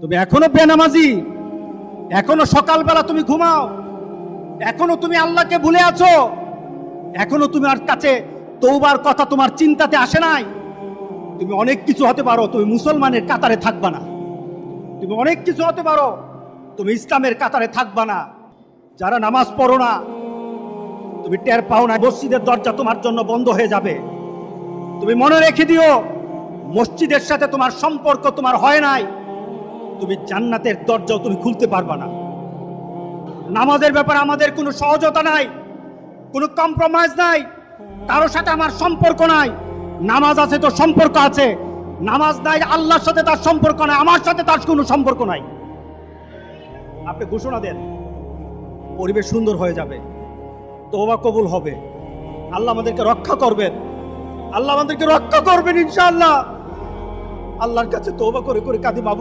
তুমি এখনো বেনামাজি, এখনো সকালবেলা তুমি ঘুমাও, এখনো তুমি আল্লাহকে ভুলে আছো, এখনো তোমার কাছে তওবার কথা তোমার চিন্তাতে আসে নাই। তুমি অনেক কিছু হতে পারো, তুমি মুসলমানের কাতারে থাকবা না। তুমি অনেক কিছু হতে পারো, তুমি ইসলামের কাতারে থাকবা না। যারা নামাজ পড়ো না, তুমি টের পাও না, মসজিদের দরজা তোমার জন্য বন্ধ হয়ে যাবে। তুমি মনে রেখে দিও, মসজিদের সাথে তোমার সম্পর্ক তোমার হয় নাই, তুমি জান্নাতের দরজাও তুমি খুলতে পারবা না। নামাজের ব্যাপারে আমাদের কোনো সহজতা নাই, কোনো কম্প্রোমাইজ নাই, কারোর সাথে আমার সম্পর্ক নাই। নামাজ আছে তো সম্পর্ক আছে, নামাজ নাই আল্লাহর সাথে তার সম্পর্ক নাই, আমার সাথে তার কোনো সম্পর্ক নাই। আপনি ঘোষণা দেন, পরিবেশ সুন্দর হয়ে যাবে, তওবা কবুল হবে, আল্লাহ আমাদেরকে রক্ষা করবেন, আল্লাহ আমাদেরকে রক্ষা করবেন ইনশাআল্লাহ। আল্লাহর কাছে তওবা করে করে কাঁদি, বাবু